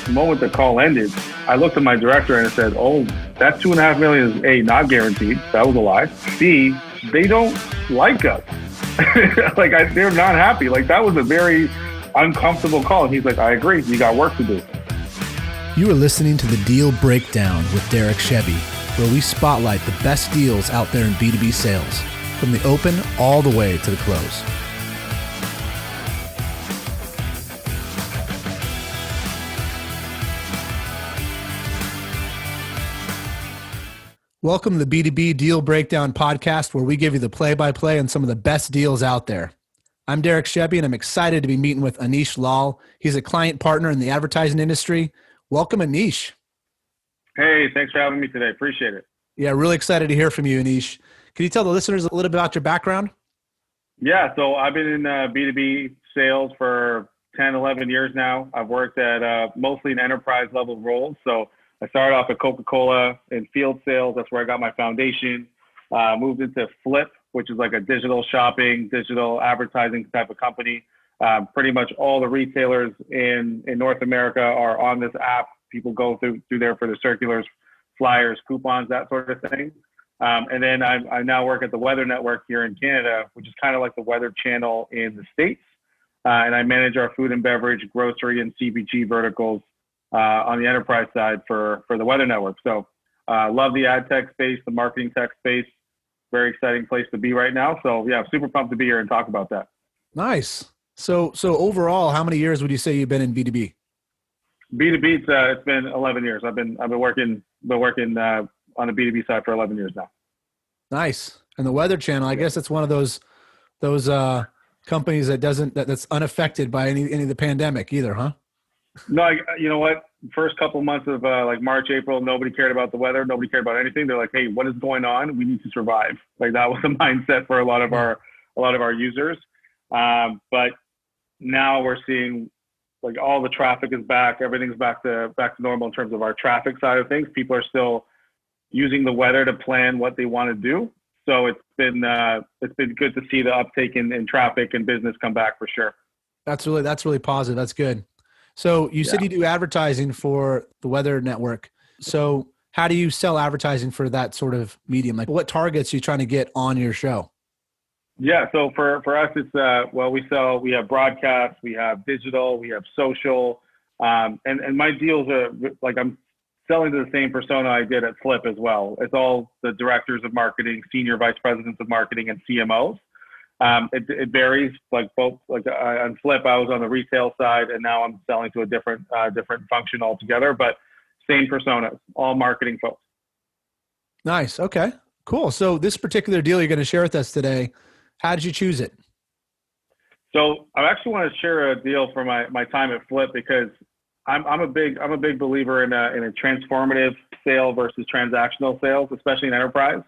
moment the call ended, I looked at my director and I said, "Oh, that $2.5 million is A, not guaranteed. That was a lie. B, they don't like us. They're not happy." Like, that was a very uncomfortable call. And he's like, "I agree. You got work to do." You are listening to The Deal Breakdown with Derek Chevy, where we spotlight the best deals out there in B2B sales, from the open all the way to the close. Welcome to the B2B Deal Breakdown podcast, where we give you the play-by-play on some of the best deals out there. I'm Derek Chevy, and I'm excited to be meeting with Aneesh Lal. He's a client partner in the advertising industry. Welcome, Aneesh. Hey, thanks for having me today. Appreciate it. Yeah, really excited to hear from you, Aneesh. Can you tell the listeners a little bit about your background? Yeah, so I've been in B2B sales for 10, 11 years now. I've worked at mostly in enterprise level roles. So I started off at Coca-Cola in field sales. That's where I got my foundation. Moved into Flip, which is like a digital shopping, digital advertising type of company. Pretty much all the retailers in North America are on this app. People go through there for the circulars, flyers, coupons, that sort of thing. And then I now work at the Weather Network here in Canada, which is kind of like the Weather Channel in the States. And I manage our food and beverage, grocery, and CPG verticals on the enterprise side for the Weather Network. So love the ad tech space, the marketing tech space. Very exciting place to be right now. So yeah, super pumped to be here and talk about that. Nice. So overall, how many years would you say you've been in B2B? B2B, it's been 11 years. I've been working on the B2B side for 11 years now. Nice. And the Weather Channel, I guess it's one of those companies that's unaffected by any of the pandemic either, huh? No, you know what? First couple months of like March, April, nobody cared about the weather. Nobody cared about anything. They're like, "Hey, what is going on? We need to survive." Like, that was the mindset for a lot of our users. But now we're seeing like all the traffic is back. Everything's back to normal in terms of our traffic side of things. People are still using the weather to plan what they want to do. So it's been good to see the uptake in traffic and business come back for sure. That's really positive. That's good. So you said you do advertising for the Weather Network. So how do you sell advertising for that sort of medium? Like, what targets are you trying to get on your show? Yeah. So for us, it's, we have broadcast, we have digital, we have social, and my deals are like, I'm selling to the same persona I did at Flip as well. It's all the directors of marketing, senior vice presidents of marketing, and CMOs. It varies, like both, like on Flip, I was on the retail side, and now I'm selling to a different function altogether, but same personas, all marketing folks. Nice. Okay, cool. So this particular deal you're going to share with us today, how did you choose it? So I actually want to share a deal from my time at Flip, because I'm a big believer in a transformative sale versus transactional sales, especially in enterprise.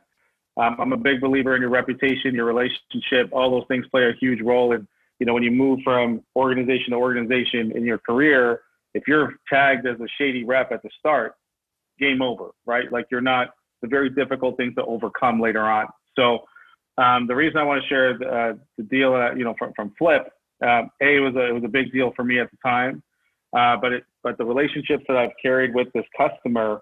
I'm a big believer in your reputation, your relationship. All those things play a huge role in, when you move from organization to organization in your career. If you're tagged as a shady rep at the start, game over, right? Like, you're not, the very difficult things to overcome later on. So the reason I want to share the deal, from Flip, it was a big deal for me at the time, but the relationships that I've carried with this customer,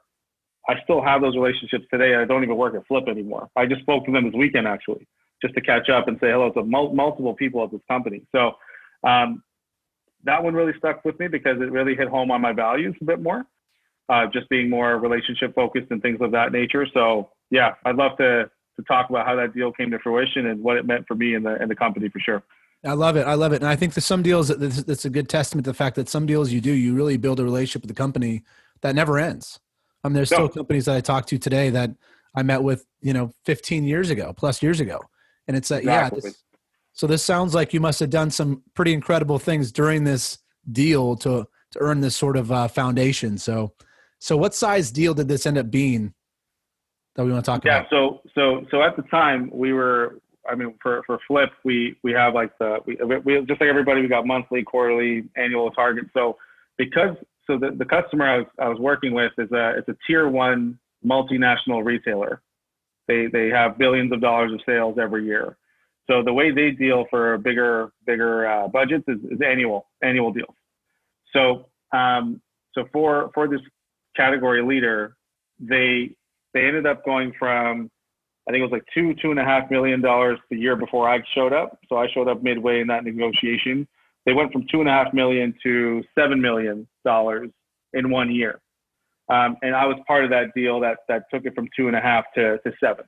I still have those relationships today. I don't even work at Flip anymore. I just spoke to them this weekend, actually, just to catch up and say hello to multiple people at this company. So that one really stuck with me because it really hit home on my values a bit more, just being more relationship focused and things of that nature. So yeah, I'd love to talk about how that deal came to fruition and what it meant for me and the company for sure. I love it. And I think that some deals, that's a good testament to the fact that some deals you really build a relationship with the company that never ends. There's still companies that I talk to today that I met with, 15 years ago, plus years ago. And it's exactly. So this sounds like you must have done some pretty incredible things during this deal to earn this sort of foundation. So what size deal did this end up being that we want to talk about? Yeah. So at the time for Flip, we have like we just like everybody, we got monthly, quarterly, annual targets. So the customer I was working with it's a tier 1 multinational retailer. They have billions of dollars of sales every year. So the way they deal for bigger budgets is annual deals. So So for this category leader, they ended up going from, I think it was like $2.5 million the year before I showed up. So I showed up midway in that negotiation. They went from $2.5 million to $7 million in 1 year. And I was part of that deal that took it from 2.5 to 7.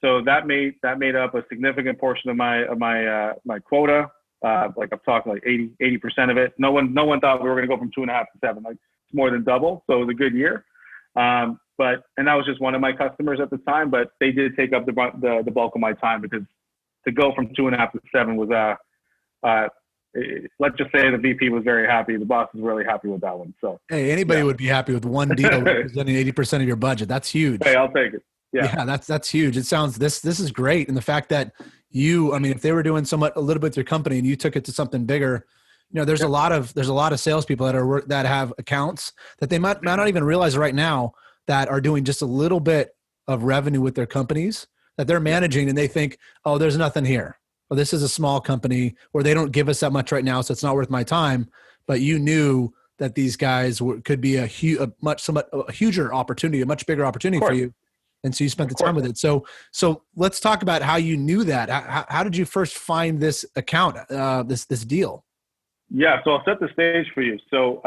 So that made up a significant portion of my quota. Like I'm talking like 80% of it. No one thought we were going to go from 2.5 to 7. Like it's more than double. So it was a good year. And that was just one of my customers at the time, but they did take up the bulk of my time, because to go from 2.5 to 7 was let's just say the VP was very happy. The boss was really happy with that one. So hey, anybody would be happy with one deal representing 80% of your budget. That's huge. Hey, I'll take it. Yeah, that's huge. It sounds this is great, and the fact that if they were doing a little bit with your company and you took it to something bigger, there's a lot of salespeople that have accounts that they might not even realize right now that are doing just a little bit of revenue with their companies that they're managing, and they think, oh, there's nothing here. Well, this is a small company, or they don't give us that much right now, so it's not worth my time. But you knew that these guys could be a huger opportunity, a much bigger opportunity for you, and so you spent the time with it. So let's talk about how you knew that. How did you first find this account, this deal? Yeah, so I'll set the stage for you. So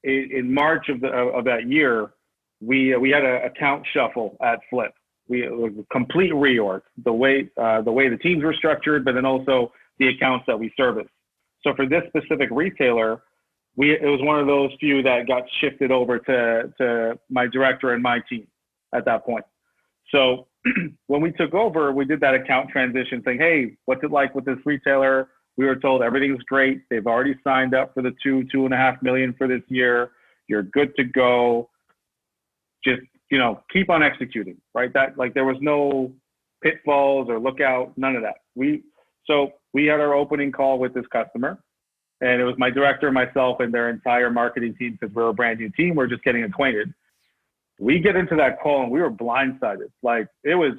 in March of that year, we had an account shuffle at Flip. It was a complete reorg, the way the teams were structured, but then also the accounts that we service. So for this specific retailer, it was one of those few that got shifted over to my director and my team at that point. So when we took over, we did that account transition thing. Hey, what's it like with this retailer? We were told everything's great. They've already signed up for the $2.5 million for this year. You're good to go. Just keep on executing, right? That there was no pitfalls or lookout, none of that. So we had our opening call with this customer, and it was my director, myself, and their entire marketing team, because we're a brand new team. We're just getting acquainted. We get into that call and we were blindsided. Like it was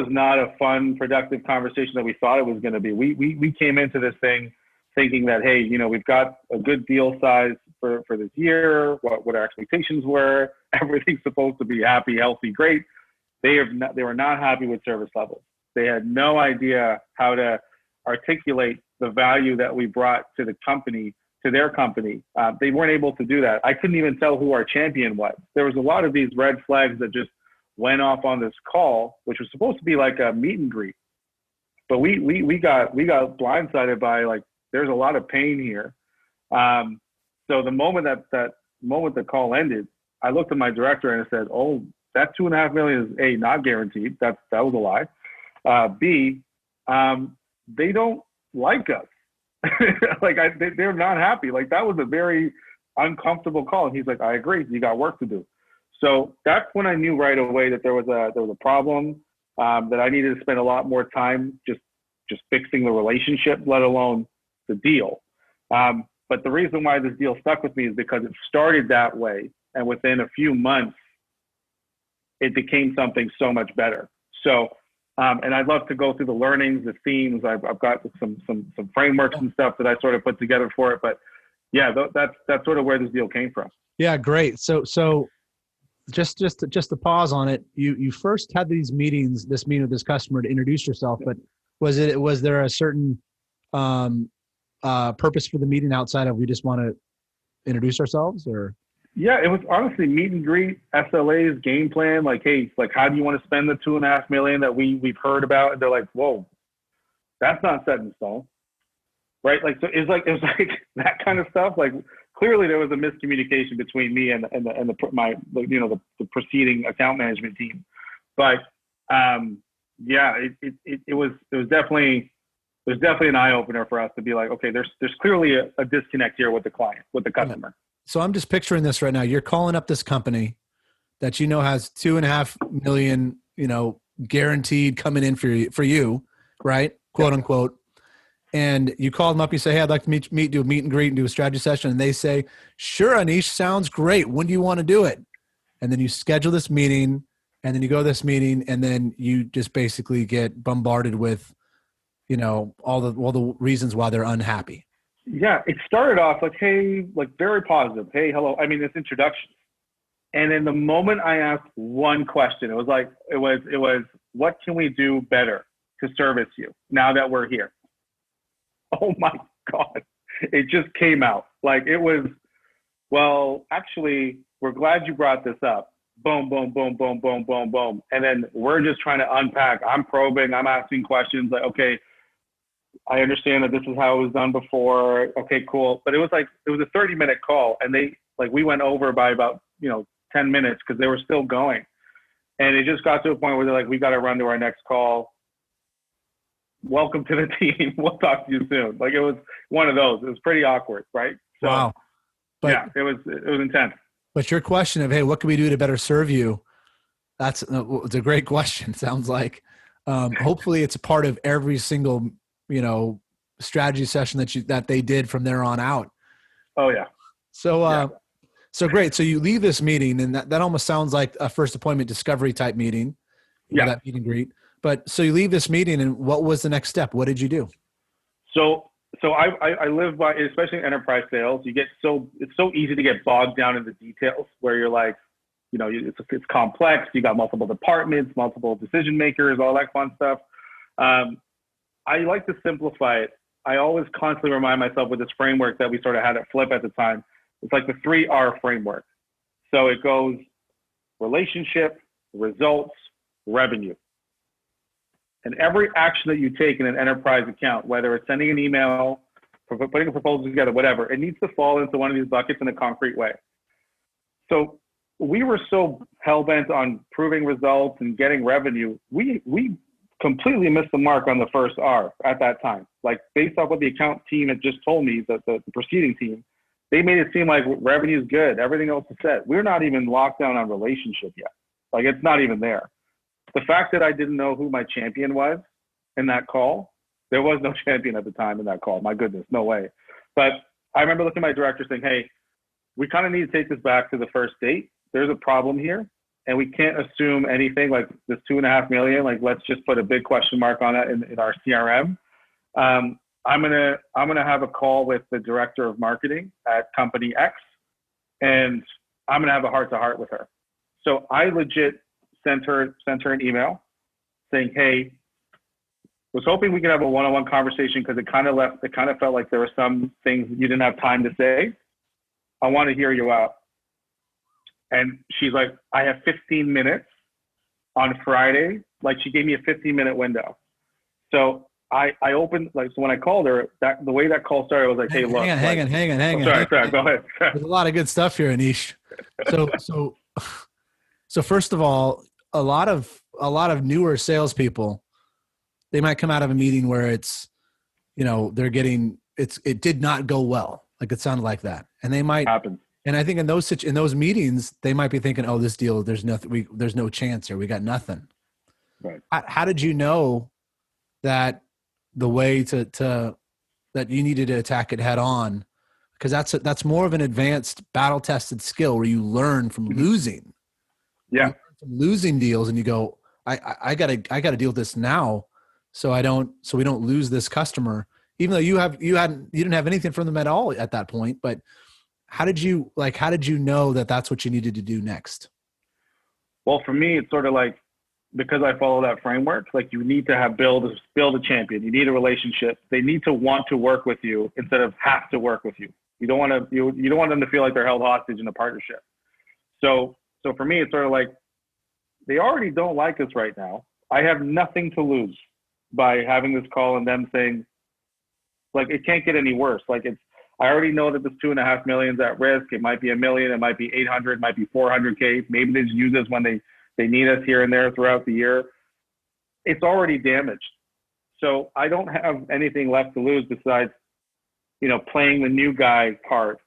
not a fun, productive conversation that we thought it was going to be. We came into this thing thinking that, hey, we've got a good deal size for this year, what our expectations were. Everything's supposed to be happy, healthy, great. They were not happy with service levels. They had no idea how to articulate the value that we brought to the company, to their company. They weren't able to do that. I couldn't even tell who our champion was. There was a lot of these red flags that just went off on this call, which was supposed to be like a meet and greet. But we got blindsided by, like, there's a lot of pain here. So the moment that the call ended, I looked at my director and I said, "Oh, that $2.5 million is A, not guaranteed. That was a lie. B, they don't like us. They're not happy. Like, that was a very uncomfortable call." And he's like, "I agree. You got work to do." So that's when I knew right away that there was a problem, that I needed to spend a lot more time just fixing the relationship, let alone the deal. But the reason why this deal stuck with me is because it started that way, and within a few months, it became something so much better. So, and I'd love to go through the learnings, the themes. I've got some frameworks and stuff that I sort of put together for it. But yeah, that's sort of where this deal came from. Yeah, great. So just to pause on it, you first had this meeting with this customer to introduce yourself, but was there a certain purpose for the meeting outside of we just want to introduce ourselves, or? Yeah, it was honestly meet and greet, SLAs, game plan. Like, hey, like, how do you want to spend the $2.5 million that we've heard about? And they're like, "Whoa, that's not set in stone," right? Like, so it was like that kind of stuff. Like, clearly there was a miscommunication between me and the preceding account management team. But yeah, it was definitely an eye opener for us to be like, okay, there's clearly a disconnect here with the client, with the customer. So I'm just picturing this right now. You're calling up this company that has $2.5 million, guaranteed coming in for you, right? Quote unquote. And you call them up, you say, "Hey, I'd like to do a meet and greet and do a strategy session." And they say, "Sure, Aneesh, sounds great. When do you want to do it?" And then you schedule this meeting, and then you go to this meeting, and then you just basically get bombarded with, all the reasons why they're unhappy. Yeah, it started off like, hey, like very positive. Hey, hello. I mean, it's introduction. And then the moment I asked one question, it was, what can we do better to service you now that we're here? Oh my God. It just came out. Like it was, well, actually, we're glad you brought this up. Boom, boom, boom, boom, boom, boom, boom. And then we're just trying to unpack. I'm probing, I'm asking questions like, okay, I understand that this is how it was done before. Okay, cool. But it was a 30-minute call, and we went over by about, 10 minutes because they were still going. And it just got to a point where they're like, we got to run to our next call. Welcome to the team. We'll talk to you soon. Like it was one of those. It was pretty awkward, right? So, wow. But, yeah, it was intense. But your question of, hey, what can we do to better serve you? It's a great question. Sounds like, hopefully it's a part of every single, strategy session that they did from there on out. Oh yeah. So, so great. So you leave this meeting, and that almost sounds like a first appointment discovery type meeting. That meet and greet. But so you leave this meeting, and what was the next step? What did you do? So I live by, especially in enterprise sales, it's so easy to get bogged down in the details where you're like, it's complex. You got multiple departments, multiple decision makers, all that fun stuff. I like to simplify it. I always constantly remind myself with this framework that we sort of had at Flip at the time. It's like the 3R framework. So it goes relationship, results, revenue. And every action that you take in an enterprise account, whether it's sending an email, putting a proposal together, whatever, it needs to fall into one of these buckets in a concrete way. So we were so hell-bent on proving results and getting revenue, we completely missed the mark on the first R at that time. Like based off what the account team had just told me, the preceding team, they made it seem like revenue is good. Everything else is set. We're not even locked down on relationship yet. Like it's not even there. The fact that I didn't know who my champion was in that call, there was no champion at the time in that call. My goodness, no way. But I remember looking at my director saying, hey, we kind of need to take this back to the first date. There's a problem here, and we can't assume anything like this $2.5 million. Like, let's just put a big question mark on it in our CRM. I'm gonna have a call with the director of marketing at company X, and I'm gonna have a heart-to-heart with her. So I legit sent her an email saying, hey, was hoping we could have a one-on-one conversation because it kind of felt like there were some things you didn't have time to say. I want to hear you out. And she's like, I have 15 minutes on Friday. Like she gave me a 15-minute window. So I opened, like, so when I called her, the way that call started, I was like, hey, look. Hang on. Sorry, go ahead. There's a lot of good stuff here, Aneesh. So first of all, a lot of newer salespeople, they might come out of a meeting where it's, it did not go well. Like it sounded like that. And they might happen. And I think in those meetings, they might be thinking, oh, this deal, there's no chance here. We got nothing. Right. How did you know that the way to that you needed to attack it head on? Because that's more of an advanced battle tested skill where you learn from losing. Yeah. You learn from losing deals and you go, I gotta deal with this now. So we don't lose this customer, even though you didn't have anything from them at all at that point. But how did you know that that's what you needed to do next? Well, for me, it's sort of like, because I follow that framework, like you need to build a champion. You need a relationship. They need to want to work with you instead of have to work with you. You don't want them to feel like they're held hostage in a partnership. So for me, it's sort of like, they already don't like us right now. I have nothing to lose by having this call and them saying, like, it can't get any worse. Like I already know that this $2.5 million is at risk. It might be $1 million. It might be 800. It might be 400K. Maybe they just use us when they need us here and there throughout the year. It's already damaged. So I don't have anything left to lose besides, playing the new guy card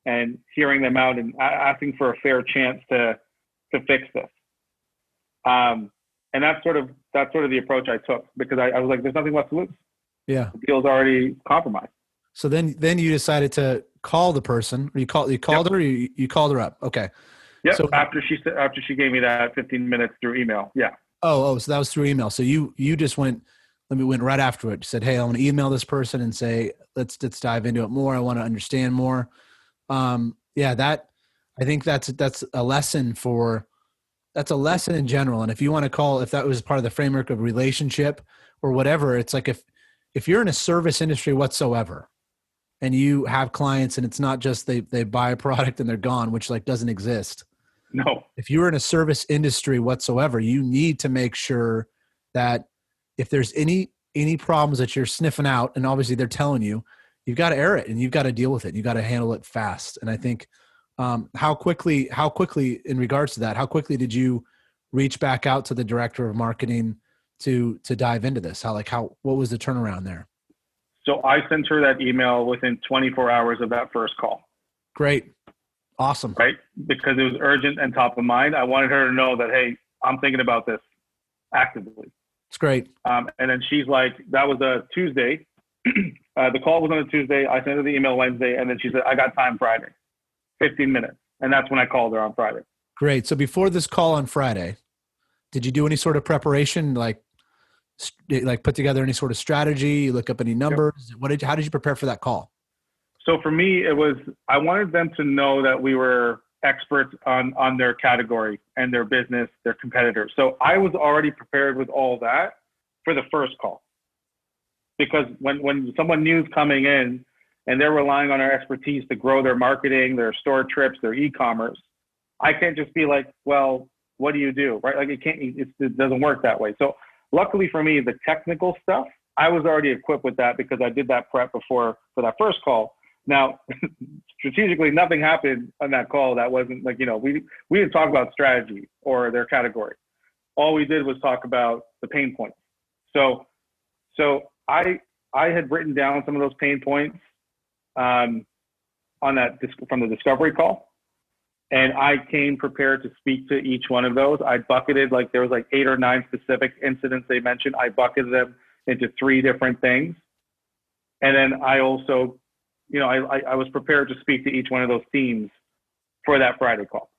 and hearing them out and asking for a fair chance to fix this. And that's sort of the approach I took, because I was like, there's nothing left to lose. Yeah. The deal's already compromised. So then you decided to call the person, or you called her, or you called her up. Okay. Yeah. So after she gave me that 15 minutes through email. Yeah. Oh, so that was through email. So you just went let me went right after it. Said, hey, I want to email this person and say, let's dive into it more. I want to understand more. Yeah, I think that's a lesson that's a lesson in general. And if you want to call, if that was part of the framework of relationship or whatever, it's like if you're in a service industry whatsoever and you have clients and it's not just they buy a product and they're gone, which like doesn't exist. No. If you're in a service industry whatsoever, you need to make sure that if there's any problems that you're sniffing out, and obviously they're telling you, you've got to air it and you've got to deal with it. You got to handle it fast. And I think how quickly in regards to that, how quickly did you reach back out to the director of marketing to dive into this? What was the turnaround there? So I sent her that email within 24 hours of that first call. Great. Awesome. Right? Because it was urgent and top of mind. I wanted her to know that, hey, I'm thinking about this actively. It's great. And then she's like, that was a Tuesday. The call was on a Tuesday. I sent her the email Wednesday. And then she said, I got time Friday, 15 minutes. And that's when I called her on Friday. Great. So before this call on Friday, did you do any sort of preparation, like put together any sort of strategy, look up any numbers? Yep. How did you prepare for that call? So for me, I wanted them to know that we were experts on their category and their business, their competitors. So I was already prepared with all that for the first call. Because when someone new is coming in and they're relying on our expertise to grow their marketing, their store trips, their e-commerce, I can't just be like, well, what do you do? Right? Like it doesn't work that way. So luckily for me, the technical stuff, I was already equipped with that because I did that prep before for that first call. Now, strategically, nothing happened on that call that wasn't like, we didn't talk about strategy or their category. All we did was talk about the pain points. So I had written down some of those pain points from the discovery call, and I came prepared to speak to each one of those. I bucketed, like there was like 8 or 9 specific incidents they mentioned. I bucketed them into 3 different things. And then I also, I was prepared to speak to each one of those teams for that Friday call.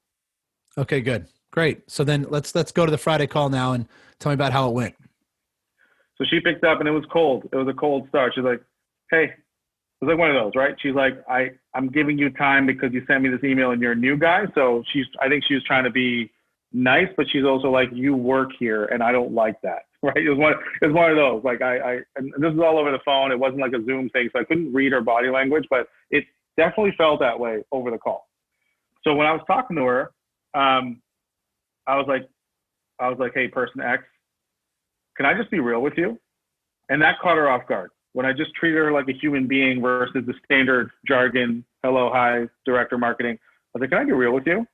Okay, good. Great. So then let's go to the Friday call now and tell me about how it went. So she picked up and it was cold. It was a cold start. She's like, hey, it was like one of those, right? She's like, I'm giving you time because you sent me this email and you're a new guy. So I think she was trying to be nice, but she's also like, you work here and I don't like that, right? It was one of those, like and this is all over the phone. It wasn't like a Zoom thing. So I couldn't read her body language, but it definitely felt that way over the call. So when I was talking to her, I was like, hey, person X, can I just be real with you? And that caught her off guard. When I just treated her like a human being versus the standard jargon, hello, hi, director of marketing. I was like, can I be real with you?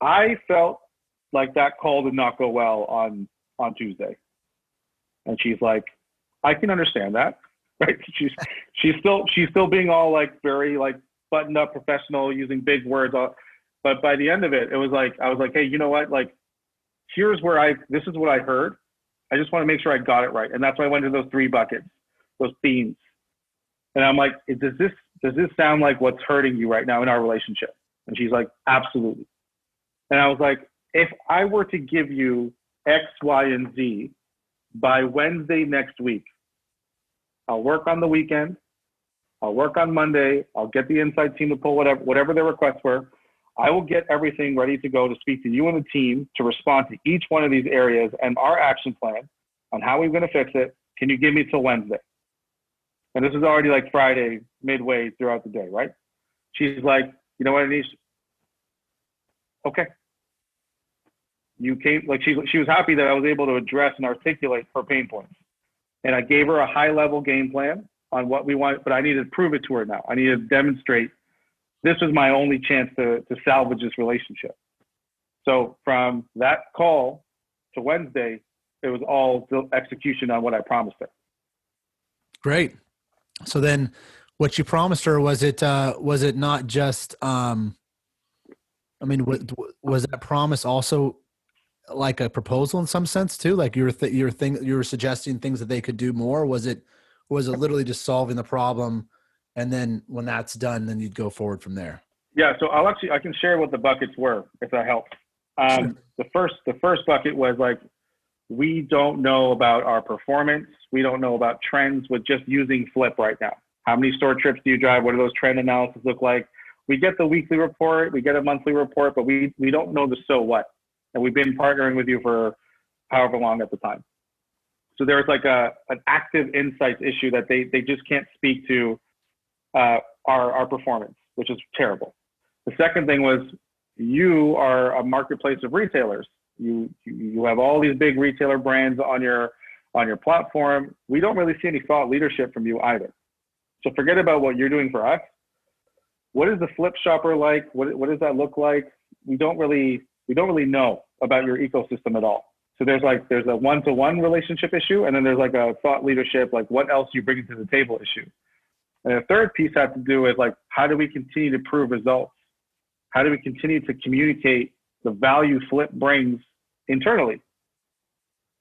I felt like that call did not go well on Tuesday. And she's like, I can understand that, right? She's still being all like very like buttoned up professional, using big words. But by the end of it, I was like, hey, you know what? Like, this is what I heard. I just want to make sure I got it right. And that's why I went to those 3 buckets, those themes. And I'm like, does this sound like what's hurting you right now in our relationship? And she's like, absolutely. And I was like, if I were to give you X, Y, and Z by Wednesday next week, I'll work on the weekend. I'll work on Monday. I'll get the inside team to pull whatever their requests were. I will get everything ready to go to speak to you and the team to respond to each one of these areas and our action plan on how we're going to fix it. Can you give me till Wednesday? And this is already like Friday, midway throughout the day, right? She's like, you know what, Aneesh? Okay. You came, like she was happy that I was able to address and articulate her pain points. And I gave her a high level game plan on what we want, but I needed to prove it to her now. I needed to demonstrate this was my only chance to salvage this relationship. So from that call to Wednesday, it was all execution on what I promised her. Great. So then what you promised her, was it not just, was that promise also like a proposal in some sense too? Like you were suggesting things that they could do more? Was it literally just solving the problem? And then when that's done, then you'd go forward from there. Yeah. So I can share what the buckets were, if that helps. Sure. The first bucket was like, we don't know about our performance. We don't know about trends with just using Flip right now. How many store trips do you drive? What do those trend analysis look like? We get the weekly report, we get a monthly report, but we don't know the so what. And we've been partnering with you for however long at the time. So there's like an active insights issue that they just can't speak to our performance, which is terrible. The second thing was, you are a marketplace of retailers. You have all these big retailer brands on your platform. We don't really see any thought leadership from you either. So forget about what you're doing for us. What is the Flip shopper like? What does that look like? We don't really know about your ecosystem at all. So there's a one-to-one relationship issue, and then there's like a thought leadership, like what else you bring to the table issue. And the third piece has to do with like, how do we continue to prove results? How do we continue to communicate the value Flip brings internally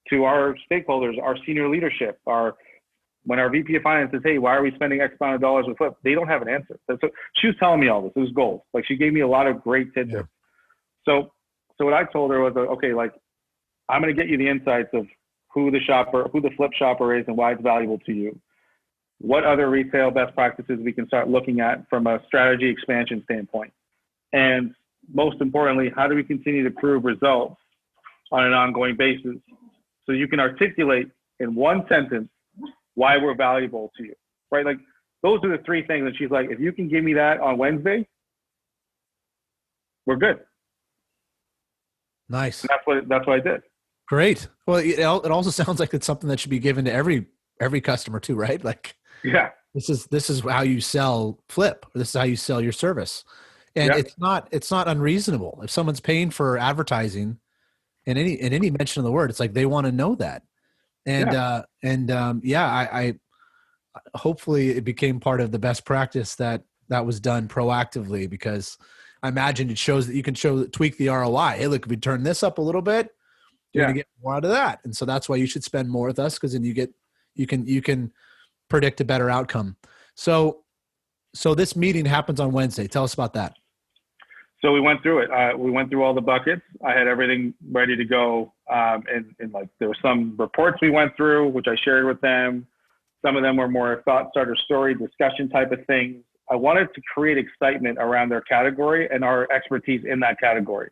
to our stakeholders, our senior leadership, when our VP of Finance says, hey, why are we spending X amount of dollars with Flip? They don't have an answer. So she was telling me all this. It was gold. Like, she gave me a lot of great tidbits. Yeah. So what I told her was, okay, like, I'm going to get you the insights of who the Flip shopper is and why it's valuable to you. What other retail best practices we can start looking at from a strategy expansion standpoint. And most importantly, how do we continue to prove results on an ongoing basis so you can articulate in one sentence why we're valuable to you, right? Like, those are the three things. And she's like, if you can give me that on Wednesday, we're good. Nice. And that's what I did. Great. Well, it also sounds like it's something that should be given to every customer too, right? Like, yeah, this is how you sell Flip, or this is how you sell your service. And yeah, it's not unreasonable. If someone's paying for advertising in any mention of the word, it's like they want to know that. And I hopefully it became part of the best practice that was done proactively, because I imagine it shows that you can tweak the ROI. Hey, look, if we turn this up a little bit, you're going to get more out of that. And so that's why you should spend more with us, because then you can predict a better outcome. So this meeting happens on Wednesday. Tell us about that. So we went through it. We went through all the buckets. I had everything ready to go. And like, there were some reports we went through, which I shared with them. Some of them were more thought starter story discussion type of things. I wanted to create excitement around their category and our expertise in that category.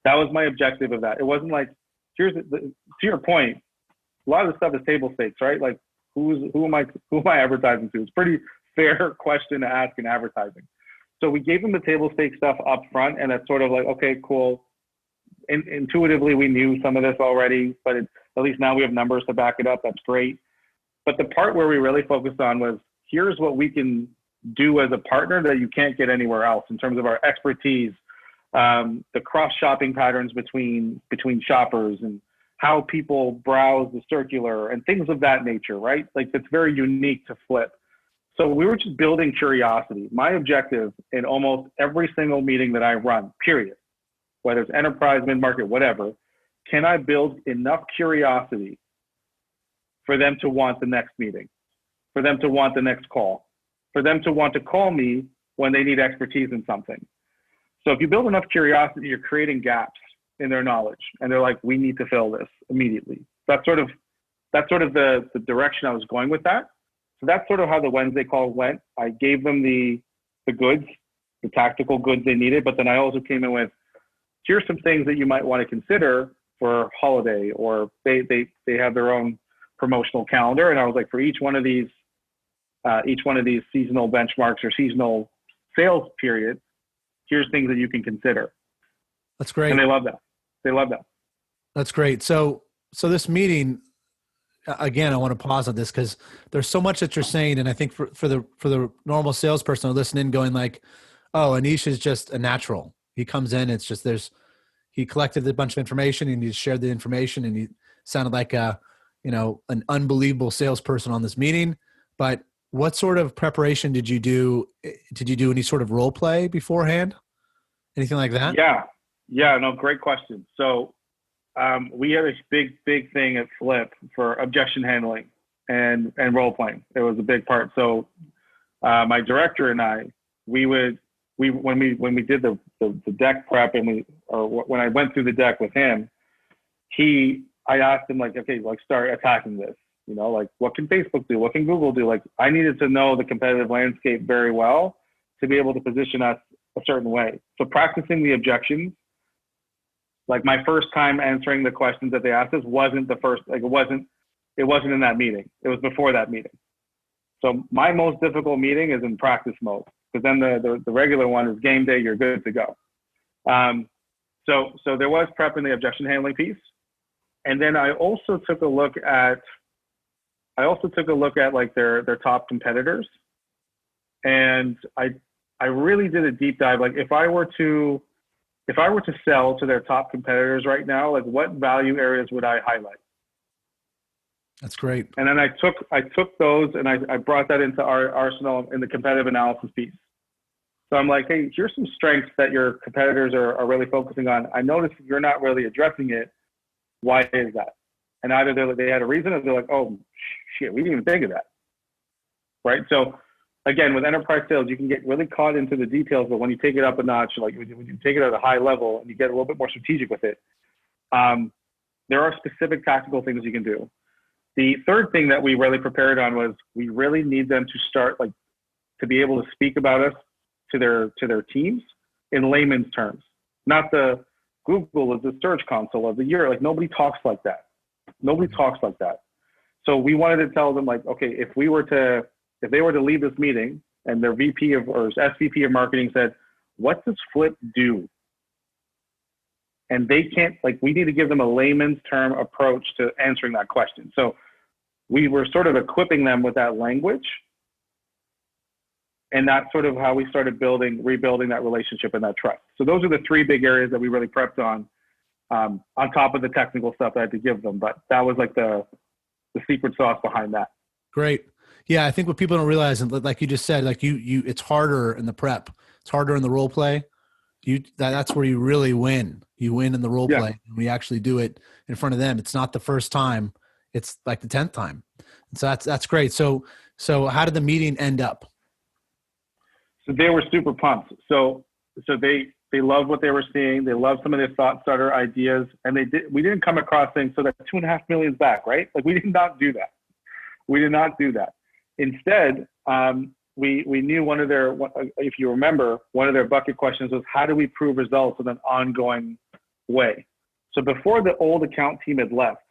That was my objective of that. It wasn't like, to your point, a lot of the stuff is table stakes, right? Like, who am I advertising to? It's a pretty fair question to ask in advertising. So we gave them the table stake stuff up front, and that's sort of like, okay, cool. Intuitively, we knew some of this already, but at least now we have numbers to back it up. That's great. But the part where we really focused on was, here's what we can do as a partner that you can't get anywhere else in terms of our expertise, the cross-shopping patterns between shoppers, and how people browse the circular and things of that nature, right? Like, that's very unique to Flip. So we were just building curiosity. My objective in almost every single meeting that I run, period, whether it's enterprise, mid-market, whatever, can I build enough curiosity for them to want the next meeting, for them to want the next call, for them to want to call me when they need expertise in something. So if you build enough curiosity, you're creating gaps in their knowledge, and they're like, we need to fill this immediately. That's sort of the direction I was going with that. So that's sort of how the Wednesday call went. I gave them the goods, the tactical goods they needed, but then I also came in with, here's some things that you might want to consider for holiday, or they have their own promotional calendar. And I was like, for each one of these seasonal benchmarks or seasonal sales periods, here's things that you can consider. That's great. And they love that. That's great. So this meeting, again, I want to pause on this because there's so much that you're saying. And I think for the normal salesperson listening, going like, oh, Aneesh is just a natural. He comes in, it's just, he collected a bunch of information and he shared the information, and he sounded like an unbelievable salesperson on this meeting. But what sort of preparation did you do? Did you do any sort of role play beforehand? Anything like that? Yeah, no, great question. So we had a big thing at Flip for objection handling and role playing. It was a big part. So my director and I, when we did the deck prep, when I went through the deck with him, he I asked them like, okay, like start attacking this. You know, like what can Facebook do? What can Google do? Like I needed to know the competitive landscape very well to be able to position us a certain way. So practicing the objections, like my first time answering the questions that they asked us wasn't the first, like it wasn't in that meeting. It was before that meeting. So my most difficult meeting is in practice mode, because then the regular one is game day, you're good to go. So there was prep in the objection handling piece. And then I also took a look at like their top competitors. And I really did a deep dive. Like if I were to sell to their top competitors right now, like what value areas would I highlight? That's great. And then I took those and I brought that into our arsenal in the competitive analysis piece. So I'm like, hey, here's some strengths that your competitors are really focusing on. I noticed you're not really addressing it. Why is that? And either they had a reason, or they're like, oh shit, we didn't even think of that. Right? So again, with enterprise sales, you can get really caught into the details, but when you take it up a notch, like when you take it at a high level and you get a little bit more strategic with it, there are specific tactical things you can do. The third thing that we really prepared on was we really need them to start like to be able to speak about us to their teams in layman's terms, not the Google is the search console of the year. Like nobody talks like that. Nobody talks like that. So we wanted to tell them like, okay, if they were to leave this meeting and their VP or SVP of marketing said, what does Flip do? And they can't, like, we need to give them a layman's term approach to answering that question. So we were sort of equipping them with that language. And that's sort of how we started rebuilding that relationship and that trust. So those are the three big areas that we really prepped on top of the technical stuff I had to give them. But that was like the secret sauce behind that. Great. Yeah, I think what people don't realize, and like you just said, like you, it's harder in the prep. It's harder in the role play. That's where you really win. You win in the role play. And we actually do it in front of them. It's not the first time. It's like the 10th time. And so that's great. So how did the meeting end up? So they were super pumped. So they loved what they were seeing. They loved some of their thought starter ideas. And we didn't come across saying, so that 2.5 million is back, right? Like we did not do that. We did not do that. Instead, we knew if you remember, one of their bucket questions was, how do we prove results in an ongoing way? So before the old account team had left,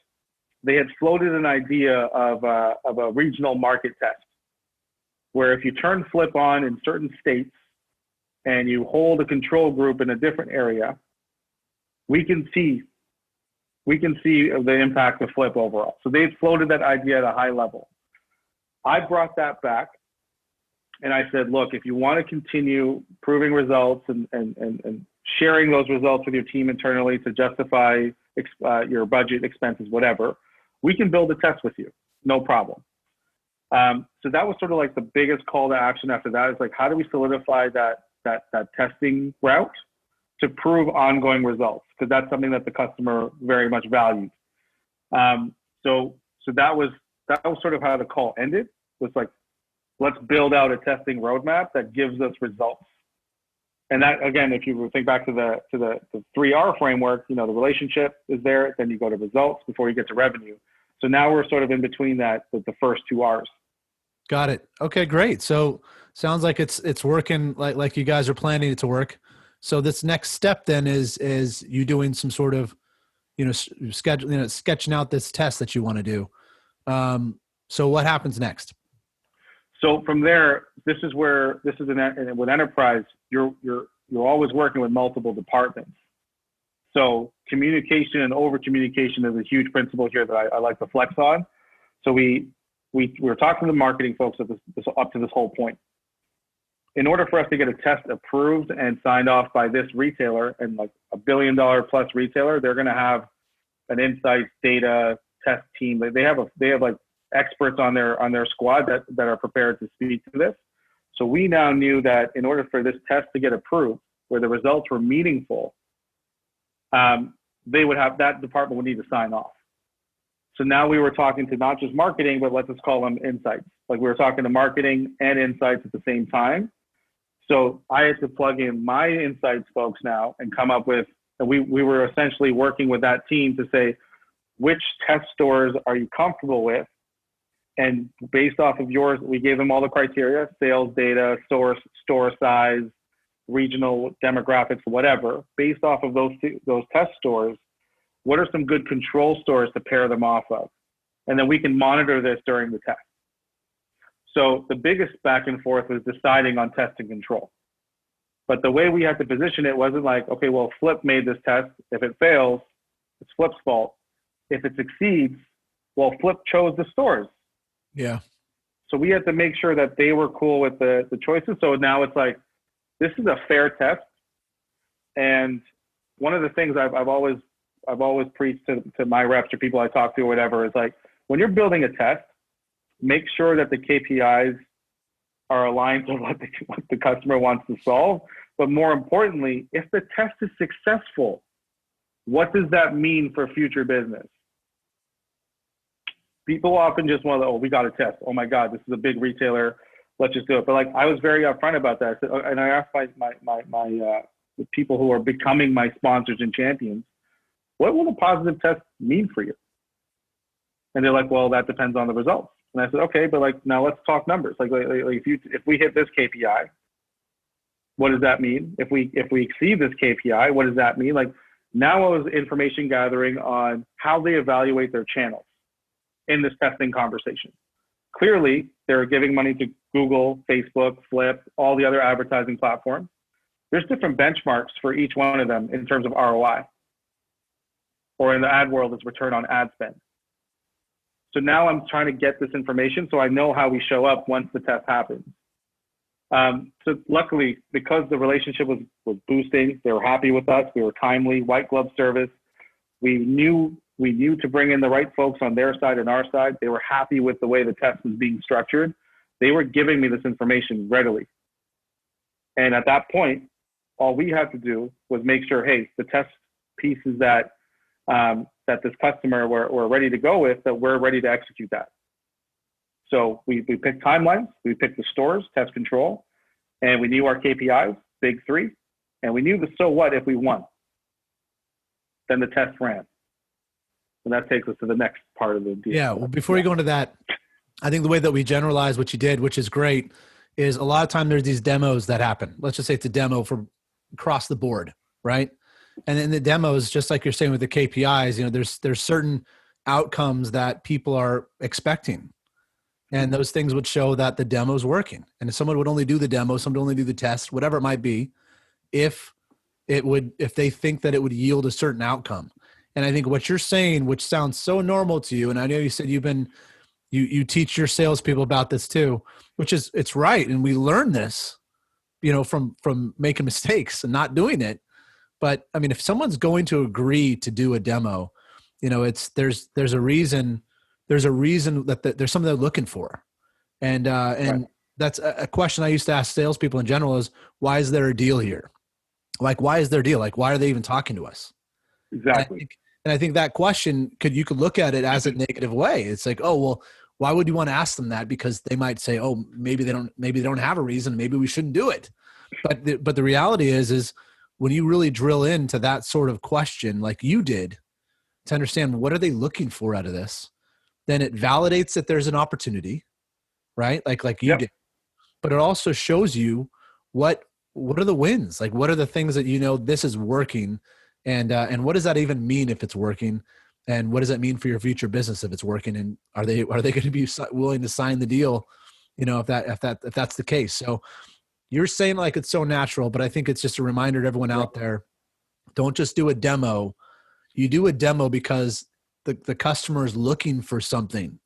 they had floated an idea of a regional market test, where if you turn Flip on in certain states and you hold a control group in a different area, we can see the impact of Flip overall. So they floated that idea at a high level. I brought that back and I said, look, if you want to continue proving results and sharing those results with your team internally to justify your budget, expenses, whatever, we can build a test with you, no problem. So that was sort of like the biggest call to action after that. Is like, how do we solidify that testing route to prove ongoing results? Because that's something that the customer very much valued. So that was sort of how the call ended. Was like, let's build out a testing roadmap that gives us results. And that, again, if you think back to the 3R framework, the relationship is there, then you go to results before you get to revenue. So now we're sort of in between that with the first 2 R's. Got it. Okay, great. So sounds like it's working like you guys are planning it to work. So this next step then is you doing some sort of, sketching out this test that you want to do. So what happens next? So from there, with enterprise, you're always working with multiple departments. So communication and over communication is a huge principle here that I like to flex on. So we were talking to the marketing folks up to this whole point. In order for us to get a test approved and signed off by this retailer, and like $1 billion plus retailer, they're going to have an insights data test team. They have like experts on their squad that are prepared to speak to this. So we now knew that in order for this test to get approved, where the results were meaningful, that department would need to sign off. So now we were talking to not just marketing, but let's just call them insights. Like we were talking to marketing and insights at the same time. So I had to plug in my insights folks now and come up with, and we were essentially working with that team to say, which test stores are you comfortable with? And based off of yours, we gave them all the criteria: sales data, source, store size, regional demographics, whatever. Based off of those test stores, what are some good control stores to pair them off of? And then we can monitor this during the test. So the biggest back and forth was deciding on test and control. But the way we had to position it wasn't like, okay, well, Flip made this test. If it fails, it's Flip's fault. If it succeeds, well, Flip chose the stores. Yeah. So we had to make sure that they were cool with the choices. So now it's like, this is a fair test. And one of the things I've always preached to my reps or people I talk to or whatever is like, when you're building a test, make sure that the KPIs are aligned to what the customer wants to solve. But more importantly, if the test is successful, what does that mean for future business? People often just want to, oh, we got a test. Oh my God, this is a big retailer. Let's just do it. But like, I was very upfront about that. And I asked the people who are becoming my sponsors and champions, what will the positive test mean for you? And they're like, well, that depends on the results. And I said, okay, but like, now let's talk numbers. Like if we hit this KPI, what does that mean? If we exceed this KPI, what does that mean? Like, now I was information gathering on how they evaluate their channels in this testing conversation. Clearly, they're giving money to Google, Facebook, Flip, all the other advertising platforms. There's different benchmarks for each one of them in terms of ROI, or in the ad world, it's return on ad spend. So now I'm trying to get this information so I know how we show up once the test happens. So luckily, because the relationship was boosting, they were happy with us. We were timely, white glove service. We knew to bring in the right folks on their side and our side. They were happy with the way the test was being structured. They were giving me this information readily. And at that point, all we had to do was make sure, hey, the test pieces that this customer we're ready to go with, that we're ready to execute that. So we picked timelines, we picked the stores, test control, and we knew our KPIs, big three, and we knew the so what if we won. Then the test ran. And that takes us to the next part of the deal. Yeah, well, before you go into that, I think the way that we generalize what you did, which is great, is a lot of time there's these demos that happen. Let's just say it's a demo for across the board, right? And in the demos, just like you're saying with the KPIs, there's certain outcomes that people are expecting. And those things would show that the demo's working. And if someone would only do the demo, someone would only do the test, whatever it might be, if they think that it would yield a certain outcome. And I think what you're saying, which sounds so normal to you, and I know you said you teach your salespeople about this too, which is, it's right. And we learn this, from making mistakes and not doing it. But I mean, if someone's going to agree to do a demo, there's a reason that there's something they're looking for. And right. That's a question I used to ask salespeople in general is, why is there a deal here? Like, why is there a deal? Like, why are they even talking to us? Exactly. And I think that question you could look at it as a negative way. It's like, oh, well, why would you want to ask them that? Because they might say, oh, maybe they don't have a reason. Maybe we shouldn't do it. But the reality is when you really drill into that sort of question, like you did, to understand what are they looking for out of this, then it validates that there's an opportunity, right? Like you did, but it also shows you what are the wins? Like, what are the things that, this is working, and what does that even mean if it's working? And what does that mean for your future business if it's working? And are they going to be willing to sign the deal? If that's the case. So you're saying like it's so natural, but I think it's just a reminder to everyone out there, don't just do a demo. You do a demo because the customer is looking for something,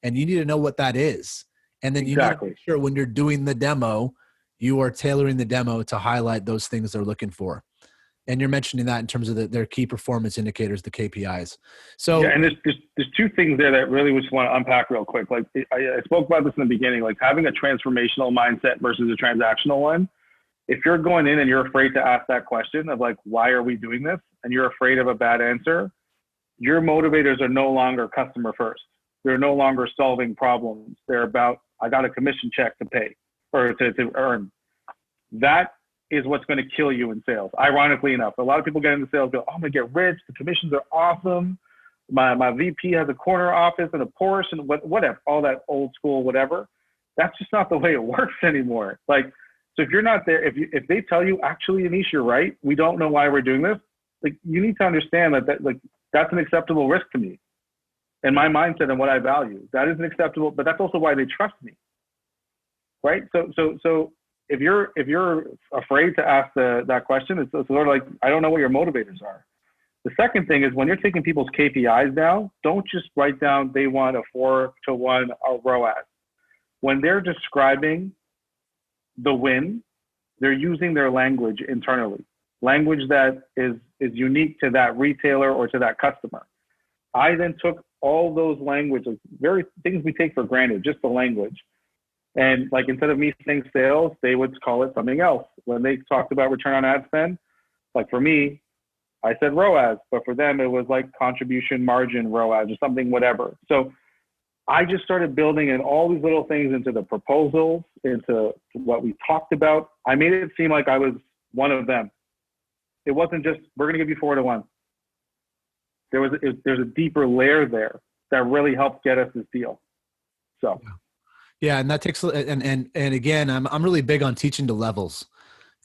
and you need to know what that is. And then you need to make sure when you're doing the demo, you are tailoring the demo to highlight those things they're looking for. And you're mentioning that in terms of their key performance indicators, the KPIs. So yeah, and there's two things there that really we just want to unpack real quick. Like I spoke about this in the beginning, like having a transformational mindset versus a transactional one. If you're going in and you're afraid to ask that question of like, why are we doing this? And you're afraid of a bad answer, your motivators are no longer customer first. They're no longer solving problems. They're about, I got a commission check to pay or to earn. That is what's going to kill you in sales. Ironically enough, a lot of people get into sales, go, oh, I'm going to get rich. The commissions are awesome. my VP has a corner office and a Porsche and whatever, all that old school, whatever. That's just not the way it works anymore. Like, so if you're not there, if they tell you, actually, Aneesh, you're right, we don't know why we're doing this, like, you need to understand that like, that's an acceptable risk to me and my mindset and what I value. That isn't acceptable, but that's also why they trust me. Right. So if you're afraid to ask that question, it's sort of like, I don't know what your motivators are. The second thing is when you're taking people's KPIs down, don't just write down they want a 4-to-1 ROAS. When they're describing the win, they're using their language internally, language that is unique to that retailer or to that customer. I then took all those languages, very things we take for granted, just the language. And like, instead of me saying sales, they would call it something else. When they talked about return on ad spend, like for me, I said ROAS, but for them, it was like contribution margin ROAS or something, whatever. So I just started building in all these little things into the proposals, into what we talked about. I made it seem like I was one of them. It wasn't just, we're going to give you 4-to-1. There's a deeper layer there that really helped get us this deal. So. Yeah. And that takes, and again, I'm really big on teaching to levels.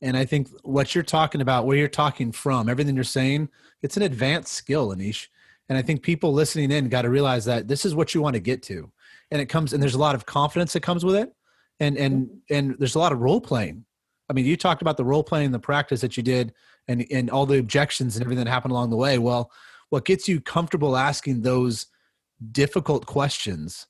And I think what you're talking about, where you're talking from, everything you're saying, it's an advanced skill, Aneesh. And I think people listening in got to realize that this is what you want to get to. And it comes, and there's a lot of confidence that comes with it. And there's a lot of role playing. I mean, you talked about the role playing, the practice that you did, and all the objections and everything that happened along the way. Well, what gets you comfortable asking those difficult questions?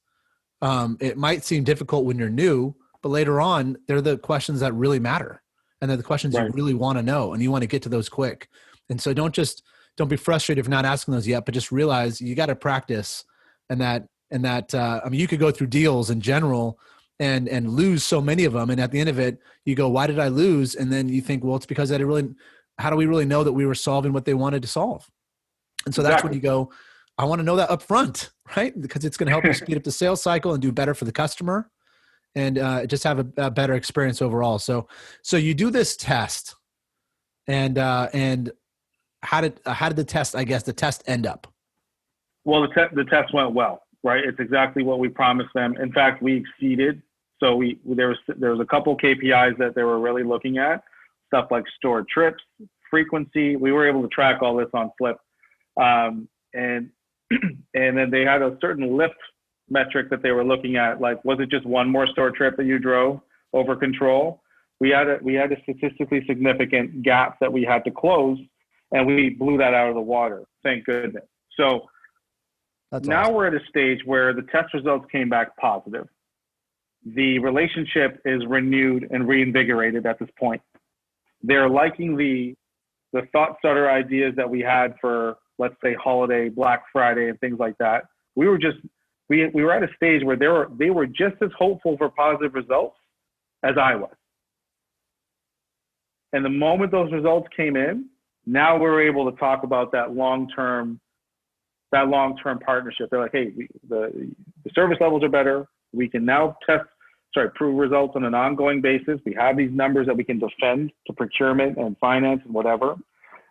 It might seem difficult when you're new, but later on, they're the questions that really matter. And they're the questions you really want to know, and you want to get to those quick. And so don't be frustrated if not asking those yet, but just realize you got to practice. And that, I mean, you could go through deals in general and lose so many of them. And at the end of it, you go, why did I lose? And then you think, well, it's because how do we really know that we were solving what they wanted to solve? And so that's when you go, I want to know that up front, right? Because it's going to help you speed up the sales cycle and do better for the customer, and just have a better experience overall. So you do this test, and how did the test, I guess, the test end up? Well, the test went well, right? It's exactly what we promised them. In fact, we exceeded. So there was a couple KPIs that they were really looking at, stuff like store trips, frequency. We were able to track all this on Flip, and then they had a certain lift metric that they were looking at. Like, was it just one more store trip that you drove over control? We had a statistically significant gap that we had to close, and we blew that out of the water. Thank goodness. So now awesome. We're at a stage where the test results came back positive. The relationship is renewed and reinvigorated at this point. They're liking the thought starter ideas that we had for, let's say, holiday, Black Friday, and things like that. We were at a stage where they were just as hopeful for positive results as I was. And the moment those results came in, now we're able to talk about that long-term partnership. They're like, hey, the service levels are better. We can now prove results on an ongoing basis. We have these numbers that we can defend to procurement and finance and whatever.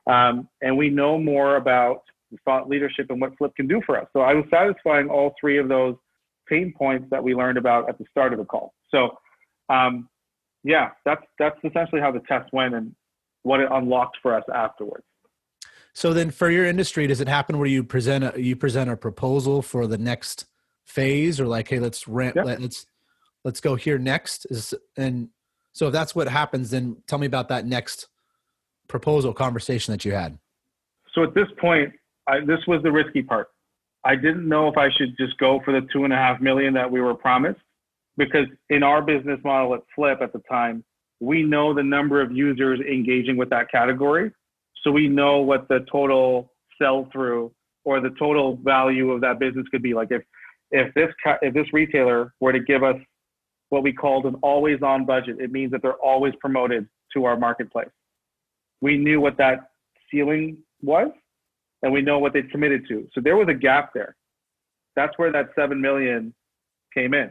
And we know more about thought leadership and what Flip can do for us. So I was satisfying all three of those pain points that we learned about at the start of the call. So that's essentially how the test went and what it unlocked for us afterwards. So then for your industry, does it happen where you present a proposal for the next phase, or like, hey, let's go here next? And so if that's what happens, then tell me about that next proposal conversation that you had. So at this point, this was the risky part. I didn't know if I should just go for the $2.5 million that we were promised, because in our business model at Flip at the time, we know the number of users engaging with that category. So we know what the total sell through or the total value of that business could be. Like if this retailer were to give us what we called an always on budget, it means that they're always promoted to our marketplace. We knew what that ceiling was, and we know what they'd committed to. So there was a gap there. That's where that $7 million came in.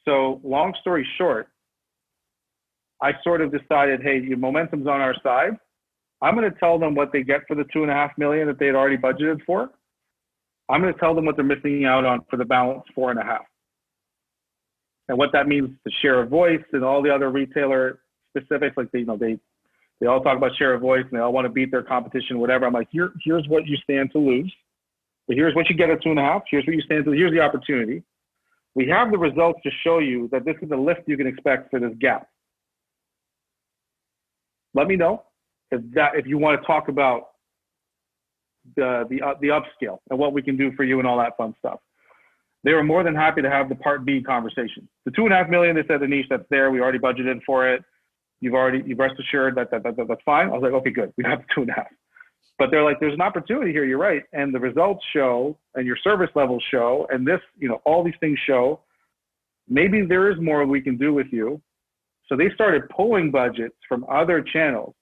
So long story short, I sort of decided, hey, your momentum's on our side. I'm going to tell them what they get for the $2.5 million that they'd already budgeted for. I'm going to tell them what they're missing out on for the balance 4.5. And what that means to share of voice and all the other retailer specifics, like they all talk about share of voice and they all want to beat their competition, whatever. I'm like, here's what you stand to lose. But here's what you get at 2.5. Here's what you stand to. Here's the opportunity. We have the results to show you that this is the lift you can expect for this gap. Let me know if you want to talk about the upscale and what we can do for you and all that fun stuff. They were more than happy to have the part B conversation. The $2.5 million, they said, Aneesh, that's there. We already budgeted for it. You've rest assured that that's fine. I was like, okay, good. We have the 2.5. But they're like, there's an opportunity here. You're right. And the results show, and your service levels show, and this, all these things show, maybe there is more we can do with you. So they started pulling budgets from other channels,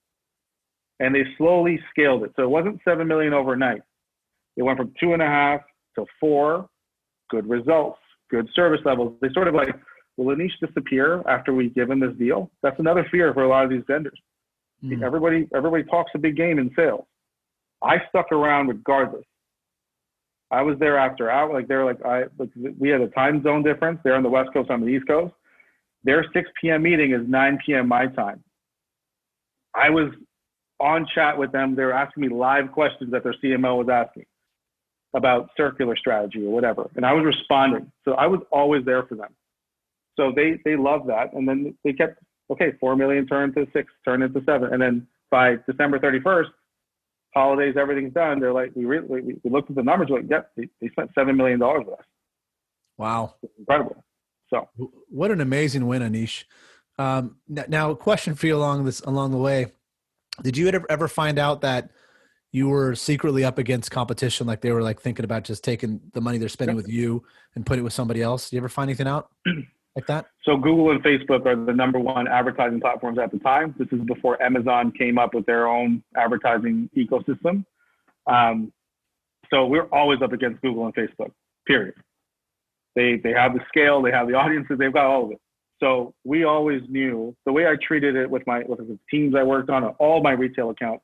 and they slowly scaled it. So it wasn't 7 million overnight. It went from 2.5 to 4. Good results, good service levels. They sort of like, will Aneesh disappear after we give him this deal? That's another fear for a lot of these vendors. Everybody talks a big game in sales. I stuck around regardless. I was there after hour. We had a time zone difference. They're on the West Coast, I'm on the East Coast. Their 6 p.m. meeting is 9 p.m. my time. I was on chat with them. They were asking me live questions that their CMO was asking about circular strategy or whatever. And I was responding. So I was always there for them. So they loved that. And then they kept, okay, 4 million turned to 6, turned into 7. And then by December 31st, holidays, everything's done. They're like, we looked at the numbers, like, yep, they spent $7 million with us. Wow. It's incredible. So what an amazing win, Aneesh. Now a question for you along the way. Did you ever find out that you were secretly up against competition? Like they were like thinking about just taking the money they're spending with you and put it with somebody else. Did you ever find anything out like that? So Google and Facebook are the number one advertising platforms at the time. This is before Amazon came up with their own advertising ecosystem. So we're always up against Google and Facebook, period. They have the scale, they have the audiences, they've got all of it. So we always knew, the way I treated it with the teams I worked on all my retail accounts,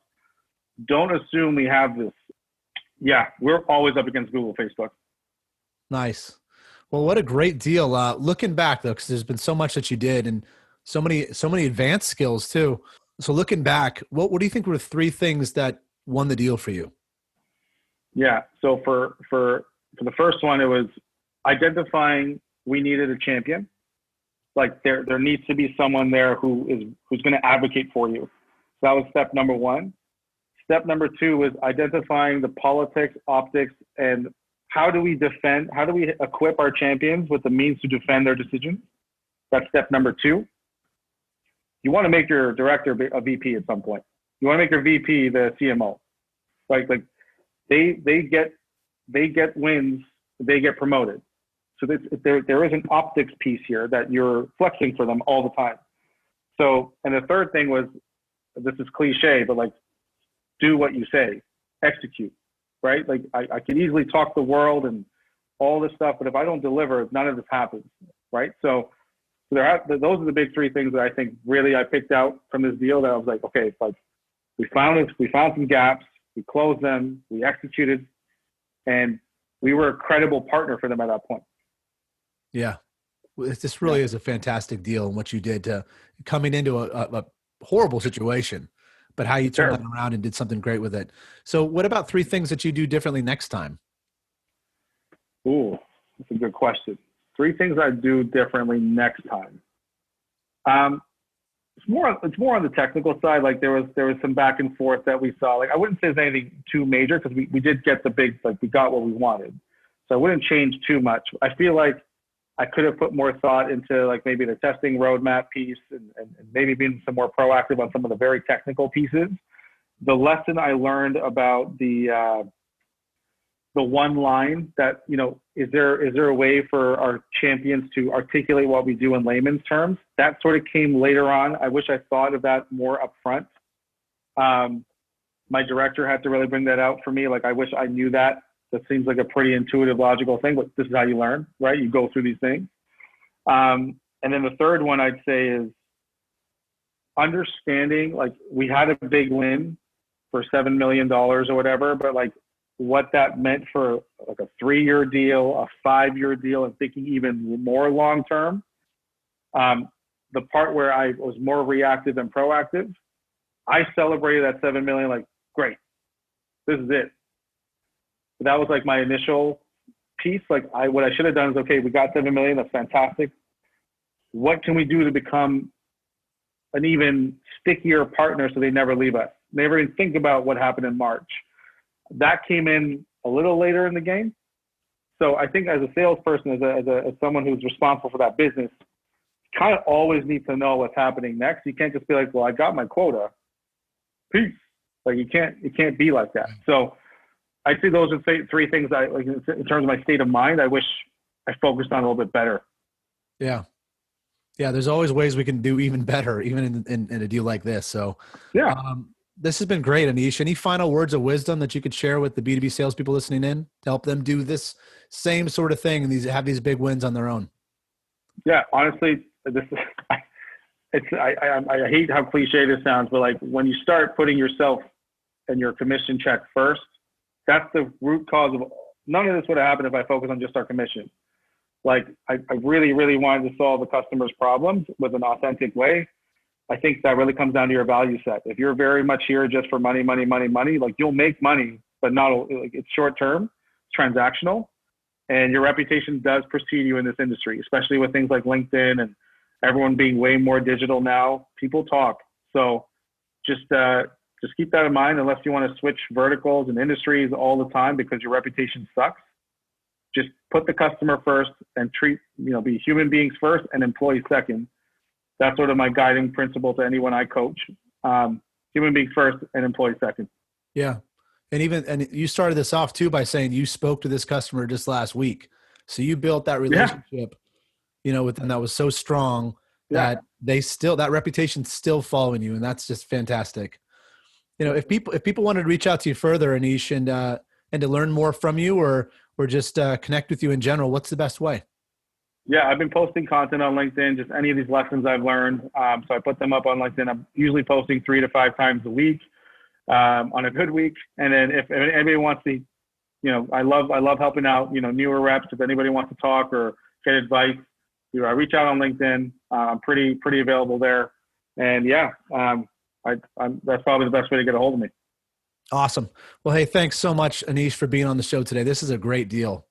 don't assume we have this. Yeah, we're always up against Google, Facebook. Nice. Well, what a great deal. Looking back though, because there's been so much that you did and so many advanced skills too. So looking back, what do you think were 3 things that won the deal for you? Yeah. So for the first one, it was identifying we needed a champion. Like there needs to be someone there who's going to advocate for you. So that was step number 1. Step number 2 was identifying the politics, optics, and how do we equip our champions with the means to defend their decisions? That's step number 2. You want to make your director a VP at some point. You want to make your VP the CMO. Like they get wins, they get promoted. So there is an optics piece here that you're flexing for them all the time. So, and the third thing was, this is cliche, but like, do what you say, execute, right? Like I can easily talk the world and all this stuff, but if I don't deliver, none of this happens, right? So those are the big 3 things that I think really I picked out from this deal that I was like, okay, like we found some gaps, we closed them, we executed, and we were a credible partner for them at that point. Yeah. This really is a fantastic deal and what you did to coming into a horrible situation, but how you turned that around and did something great with it. So what about 3 things that you do differently next time? Ooh, that's a good question. 3 things I do differently next time. It's more on the technical side. Like there was some back and forth that we saw. Like I wouldn't say it's anything too major because we did get we got what we wanted. So I wouldn't change too much. I feel like I could have put more thought into like maybe the testing roadmap piece and maybe being some more proactive on some of the very technical pieces. The lesson I learned about the one line that, is there a way for our champions to articulate what we do in layman's terms? That sort of came later on. I wish I thought of that more upfront. My director had to really bring that out for me. Like, I wish I knew that. That seems like a pretty intuitive, logical thing, but this is how you learn, right? You go through these things. And then the third one I'd say is understanding, like we had a big win for $7 million or whatever, but like what that meant for like a 3-year deal, a 5-year deal, and thinking even more long term. The part where I was more reactive than proactive, I celebrated that 7 million like, great, this is it. But that was like my initial piece. Like what I should have done is, okay, we got 7 million, that's fantastic. What can we do to become an even stickier partner so they never leave us? Never even think about what happened in March. That came in a little later in the game. So I think as a salesperson, as someone who's responsible for that business, you kind of always need to know what's happening next. You can't just be like, well, I got my quota. Peace. Like it can't be like that. So I'd say those are 3 things I like in terms of my state of mind. I wish I focused on a little bit better. Yeah. Yeah. There's always ways we can do even better, even in a deal like this. So yeah. This has been great, Aneesh. Any final words of wisdom that you could share with the B2B salespeople listening in to help them do this same sort of thing and have these big wins on their own? Yeah, honestly, I hate how cliche this sounds, but like when you start putting yourself and your commission check first, that's the root cause of none of this would have happened if I focused on just our commission. Like I really, really wanted to solve the customer's problems with an authentic way. I think that really comes down to your value set. If you're very much here just for money, like you'll make money, but not like it's short term, it's transactional, and your reputation does precede you in this industry, especially with things like LinkedIn and everyone being way more digital now. People talk, so just keep that in mind. Unless you want to switch verticals and industries all the time because your reputation sucks, just put the customer first and be human beings first and employees second. That's sort of my guiding principle to anyone I coach. Human beings first and employees second. Yeah. And you started this off too by saying you spoke to this customer just last week. So you built that relationship, with them that was so strong that that reputation's still following you. And that's just fantastic. If people wanted to reach out to you further, Aneesh, and to learn more from you or just connect with you in general, what's the best way? Yeah, I've been posting content on LinkedIn, just any of these lessons I've learned. So I put them up on LinkedIn. I'm usually posting 3 to 5 times a week on a good week. And then if anybody wants to, I love helping out, newer reps. If anybody wants to talk or get advice, I reach out on LinkedIn. I'm pretty available there. And that's probably the best way to get a hold of me. Awesome. Well, hey, thanks so much, Aneesh, for being on the show today. This is a great deal.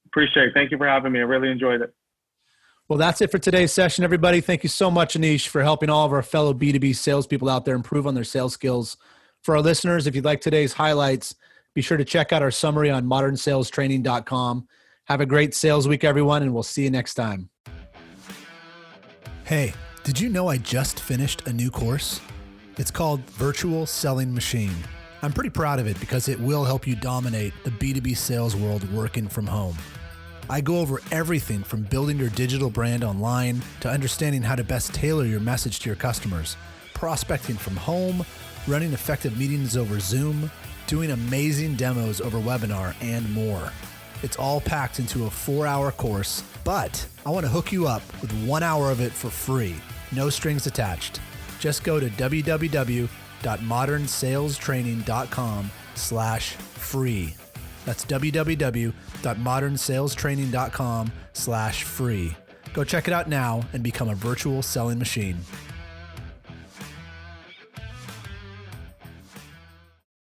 Appreciate it. Thank you for having me. I really enjoyed it. Well, that's it for today's session, everybody. Thank you so much, Aneesh, for helping all of our fellow B2B salespeople out there improve on their sales skills. For our listeners, if you'd like today's highlights, be sure to check out our summary on modernSalesTraining.com. Have a great sales week, everyone, and we'll see you next time. Hey, did you know I just finished a new course? It's called Virtual Selling Machine. I'm pretty proud of it because it will help you dominate the B2B sales world working from home. I go over everything from building your digital brand online to understanding how to best tailor your message to your customers, prospecting from home, running effective meetings over Zoom, doing amazing demos over webinar, and more. It's all packed into a 4-hour course, but I want to hook you up with 1 hour of it for free, no strings attached. Just go to www.modernSalesTraining.com/free. That's www.modernSalesTraining.com/free. Go check it out now and become a virtual selling machine.